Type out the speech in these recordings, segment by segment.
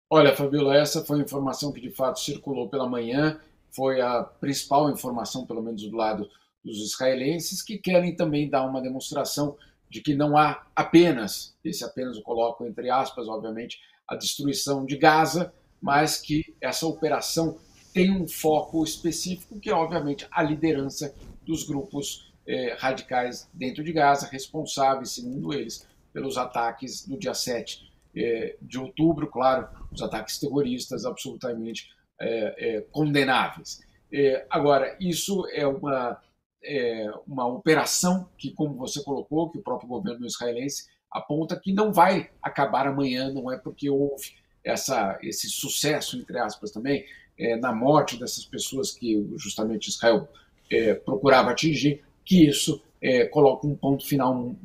Olha, Fabíola, essa foi a informação que de fato circulou pela manhã, foi a principal informação, pelo menos do lado dos israelenses, que querem também dar uma demonstração de que não há apenas, esse apenas eu coloco entre aspas, obviamente, a destruição de Gaza, mas que essa operação tem um foco específico, que é, obviamente, a liderança dos grupos radicais dentro de Gaza, responsáveis, segundo eles, pelos ataques do dia 7 de outubro, claro, os ataques terroristas absolutamente condenáveis. Agora, isso uma operação que, como você colocou, que o próprio governo israelense aponta que não vai acabar amanhã, não é porque houve esse sucesso, entre aspas, também, na morte dessas pessoas que justamente Israel procurava atingir, que isso coloca um ponto final,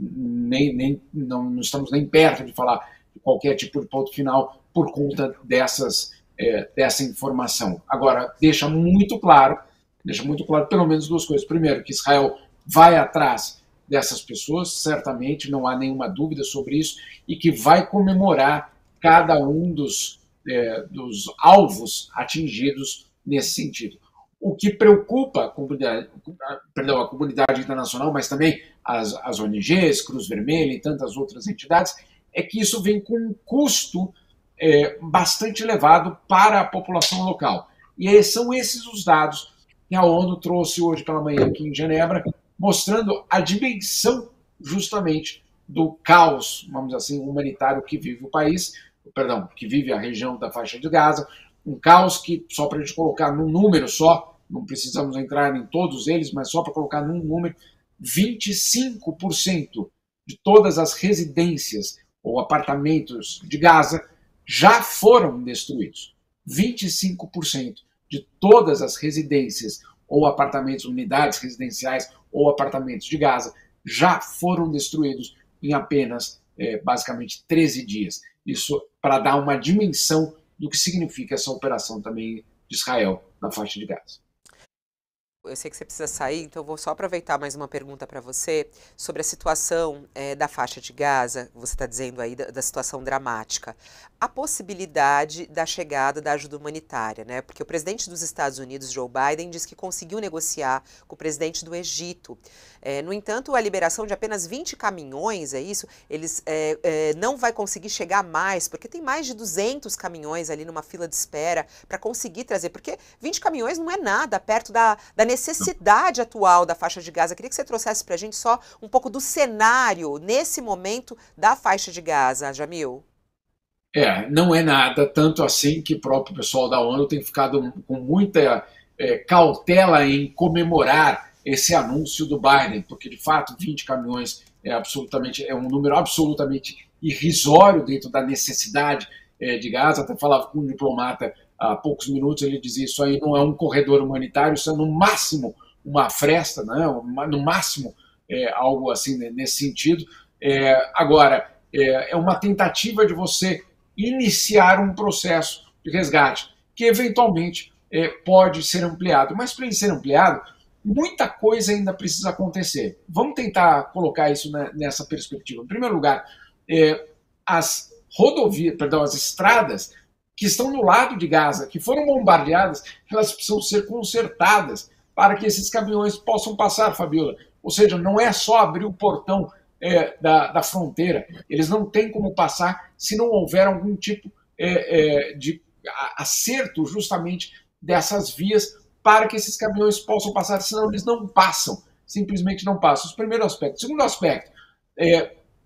não estamos nem perto de falar de qualquer tipo de ponto final por conta dessa informação. Agora, deixa muito claro pelo menos duas coisas. Primeiro, que Israel vai atrás dessas pessoas, certamente, não há nenhuma dúvida sobre isso, e que vai comemorar cada um dos alvos atingidos nesse sentido. O que preocupa a comunidade internacional, mas também as ONGs, Cruz Vermelha e tantas outras entidades, é que isso vem com um custo bastante elevado para a população local. E são esses os dados que a ONU trouxe hoje pela manhã aqui em Genebra, mostrando a dimensão justamente do caos, vamos dizer assim, humanitário que vive o país, perdão, que vive a região da faixa de Gaza, um caos que, só para a gente colocar num número só, não precisamos entrar em todos eles, mas só para colocar num número, 25% de todas as residências ou apartamentos de Gaza já foram destruídos. 25% de todas as residências ou apartamentos, unidades residenciais ou apartamentos de Gaza já foram destruídos em apenas, basicamente, 13 dias. Isso para dar uma dimensão do que significa essa operação também de Israel na faixa de Gaza. Eu sei que você precisa sair, então eu vou só aproveitar mais uma pergunta para você sobre a situação da faixa de Gaza. Você está dizendo aí da situação dramática. A possibilidade da chegada da ajuda humanitária, né? Porque o presidente dos Estados Unidos, Joe Biden, disse que conseguiu negociar com o presidente do Egito. No entanto, a liberação de apenas 20 caminhões, é isso? Eles não vai conseguir chegar mais, porque tem mais de 200 caminhões ali numa fila de espera para conseguir trazer. Porque 20 caminhões não é nada perto da necessidade atual da faixa de Gaza. Queria que você trouxesse para a gente só um pouco do cenário, nesse momento, da faixa de Gaza, Jamil. Não é nada, tanto assim que o próprio pessoal da ONU tem ficado com muita cautela em comemorar esse anúncio do Biden, porque de fato 20 caminhões é um número absolutamente irrisório dentro da necessidade de Gaza. Até falava com um diplomata há poucos minutos, ele dizia: isso aí não é um corredor humanitário, isso é no máximo uma fresta, né? No máximo algo assim nesse sentido. Agora, é uma tentativa de você iniciar um processo de resgate que eventualmente pode ser ampliado. Mas para ele ser ampliado, muita coisa ainda precisa acontecer. Vamos tentar colocar isso nessa perspectiva. Em primeiro lugar, as rodovias, perdão, as estradas que estão do lado de Gaza, que foram bombardeadas, elas precisam ser consertadas para que esses caminhões possam passar, Fabiola. Ou seja, não é só abrir o portão da fronteira. Eles não têm como passar se não houver algum tipo de acerto justamente dessas vias para que esses caminhões possam passar, senão eles não passam, simplesmente não passam. Esse primeiro aspecto. Segundo aspecto,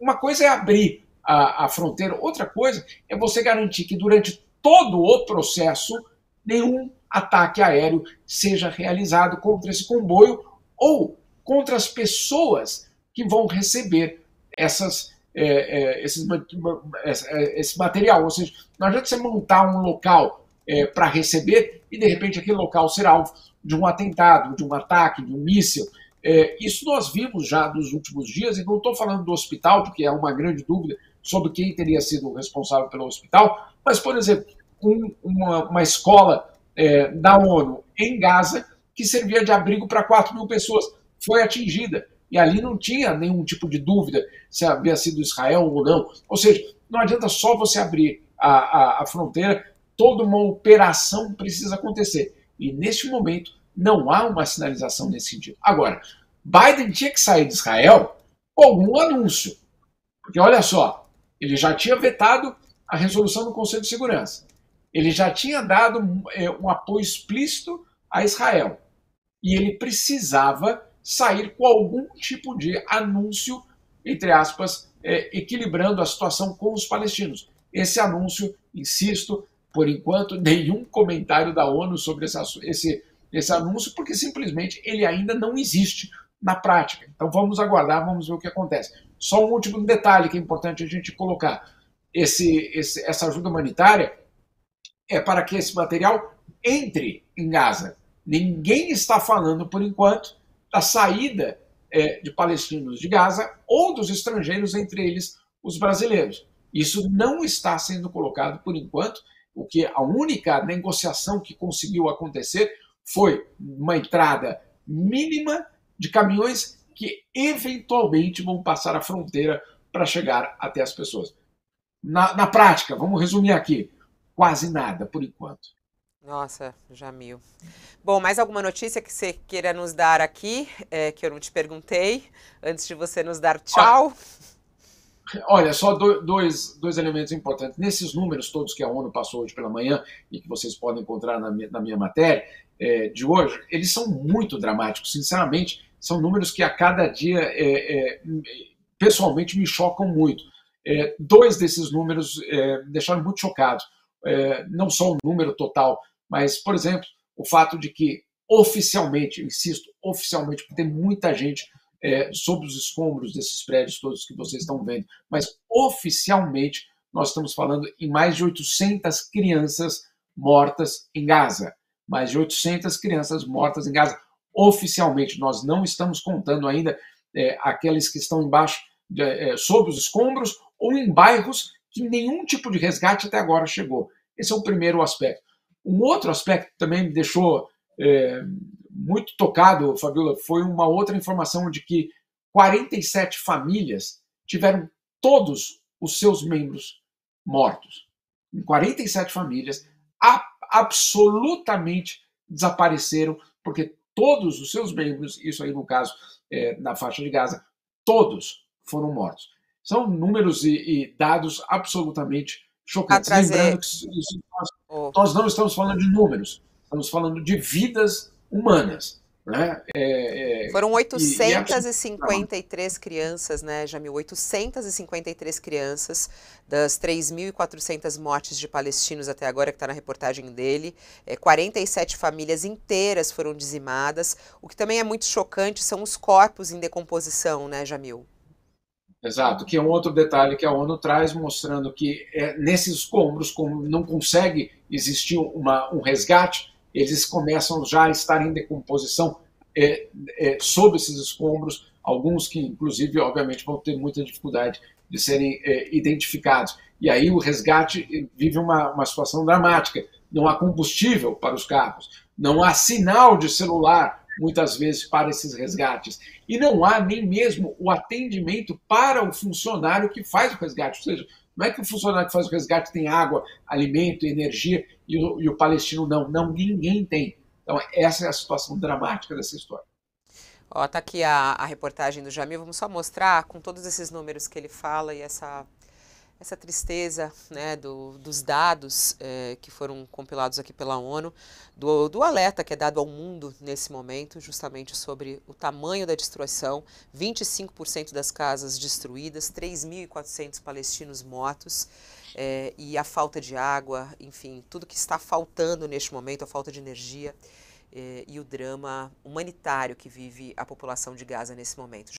uma coisa é abrir a fronteira, outra coisa é você garantir que durante todo o processo nenhum ataque aéreo seja realizado contra esse comboio ou contra as pessoas que vão receber esse material. Ou seja, não adianta você montar um local para receber e, de repente, aquele local ser alvo de um atentado, de um ataque, de um míssil. Isso nós vimos já nos últimos dias, e não estou falando do hospital, porque é uma grande dúvida sobre quem teria sido responsável pelo hospital, mas, por exemplo, uma escola da ONU em Gaza, que servia de abrigo para 4.000 pessoas, foi atingida. E ali não tinha nenhum tipo de dúvida se havia sido Israel ou não. Ou seja, não adianta só você abrir a fronteira, toda uma operação precisa acontecer. E, neste momento, não há uma sinalização nesse sentido. Agora, Biden tinha que sair de Israel com algum anúncio. Porque, olha só, ele já tinha vetado a resolução do Conselho de Segurança. Ele já tinha dado um apoio explícito a Israel. E ele precisava sair com algum tipo de anúncio, entre aspas, equilibrando a situação com os palestinos. Esse anúncio, insisto, por enquanto, nenhum comentário da ONU sobre esse anúncio, porque simplesmente ele ainda não existe na prática. Então vamos aguardar, vamos ver o que acontece. Só um último detalhe que é importante a gente colocar. Essa ajuda humanitária é para que esse material entre em Gaza. Ninguém está falando, por enquanto, da saída de palestinos de Gaza ou dos estrangeiros, entre eles os brasileiros. Isso não está sendo colocado, por enquanto. O que a única negociação que conseguiu acontecer foi uma entrada mínima de caminhões que eventualmente vão passar a fronteira para chegar até as pessoas. Na prática, vamos resumir aqui, quase nada por enquanto. Nossa, Jamil. Bom, mais alguma notícia que você queira nos dar aqui, que eu não te perguntei, antes de você nos dar tchau? Olha, só dois elementos importantes. Nesses números todos que a ONU passou hoje pela manhã e que vocês podem encontrar na minha matéria de hoje, eles são muito dramáticos. Sinceramente, são números que a cada dia, pessoalmente, me chocam muito. Dois desses números me deixaram muito chocado. Não só o número total, mas, por exemplo, o fato de que oficialmente, insisto, oficialmente, porque tem muita gente sob os escombros desses prédios todos que vocês estão vendo, mas oficialmente nós estamos falando em mais de 800 crianças mortas em Gaza. Mais de 800 crianças mortas em Gaza. Oficialmente, nós não estamos contando ainda aqueles que estão embaixo, sob os escombros ou em bairros que nenhum tipo de resgate até agora chegou. Esse é o primeiro aspecto. Um outro aspecto que também me deixou muito tocado, Fabiola, foi uma outra informação de que 47 famílias tiveram todos os seus membros mortos. Em 47 famílias, absolutamente desapareceram, porque todos os seus membros, isso aí no caso na faixa de Gaza, todos foram mortos. São números e dados absolutamente chocantes. Lembrando que nós não estamos falando de números, estamos falando de vidas humanas. Né? Foram 853 crianças, né, Jamil? 853 crianças das 3.400 mortes de palestinos até agora, que está na reportagem dele. 47 famílias inteiras foram dizimadas. O que também é muito chocante são os corpos em decomposição, né, Jamil? Exato, que é um outro detalhe que a ONU traz, mostrando que nesses escombros, como não consegue existir um resgate, eles começam já a estar em decomposição sob esses escombros, alguns que, inclusive, obviamente, vão ter muita dificuldade de serem identificados. E aí o resgate vive uma situação dramática. Não há combustível para os carros, não há sinal de celular, muitas vezes, para esses resgates. E não há nem mesmo o atendimento para o funcionário que faz o resgate. Ou seja, não é que o funcionário que faz o resgate tem água, alimento, energia e o palestino não. Não, ninguém tem. Então, essa é a situação dramática dessa história. Ó, tá aqui a reportagem do Jamil. Vamos só mostrar com todos esses números que ele fala e essa tristeza, né, dos dados que foram compilados aqui pela ONU, do alerta que é dado ao mundo nesse momento, justamente sobre o tamanho da destruição, 25% das casas destruídas, 3.400 palestinos mortos, e a falta de água, enfim, tudo que está faltando neste momento, a falta de energia e o drama humanitário que vive a população de Gaza nesse momento.